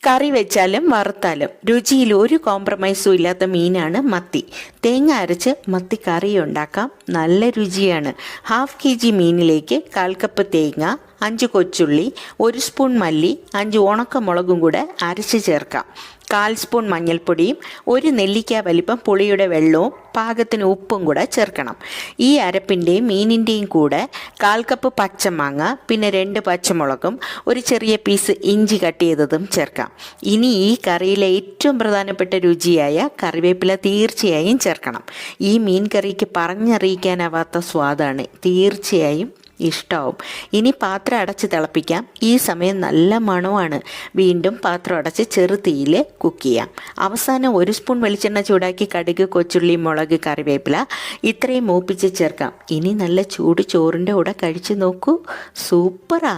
കറി വെച്ചാലും വറുത്താലും രുചിയിൽ ഒരു കോംപ്രമൈസും ഇല്ലാത്ത മീനാണ് മത്തി. തേങ്ങ അരച്ച് മത്തി കറി ഉണ്ടാക്കാം, നല്ല രുചിയാണ്. 1/2 kg മീനിലേക്ക് 1/4 കപ്പ് തേങ്ങ, 5 കൊച്ചുള്ളി, 1 സ്പൂൺ മല്ലി, 5 ഉണക്കമുളകും കൂടെ അരച്ച് ചേർക്കാം. 1/4 സ്പൂൺ മഞ്ഞൾപ്പൊടിയും 1 നെല്ലിക്ക വലിപ്പം പുളിയുടെ വെള്ളവും പാകത്തിന് ഉപ്പും കൂടെ ചേർക്കണം. ഈ അരപ്പിൻ്റെയും മീനിൻ്റെയും കൂടെ 1/4 കപ്പ് പച്ചമാങ്ങ, പിന്നെ 2 പച്ചമുളകും 1 ചെറിയ പീസ് ഇഞ്ചി കട്ട് ചെയ്തതും ചേർക്കാം. ഇനി ഈ കറിയിലെ ഏറ്റവും പ്രധാനപ്പെട്ട രുചിയായ കറിവേപ്പില തീർച്ചയായും ചേർക്കണം. ഈ മീൻ കറിക്ക് പറഞ്ഞറിയിക്കാനാവാത്ത സ്വാദാണ്, തീർച്ചയായും ഇഷ്ടമാവും. ഇനി പാത്രം അടച്ച് തിളപ്പിക്കാം. ഈ സമയം നല്ല മണമാണ്. വീണ്ടും പാത്രം അടച്ച് ചെറു തീയിൽ കുക്ക് ചെയ്യാം. അവസാനം 1 സ്പൂൺ വെളിച്ചെണ്ണ ചൂടാക്കി കടുക്, കൊച്ചുള്ളി, മുളക്, കറിവേപ്പില ഇത്രയും മൂപ്പിച്ച് ചേർക്കാം. ഇനി നല്ല ചൂട് ചോറിൻ്റെ കൂടെ കഴിച്ച് നോക്കൂ, സൂപ്പറാ.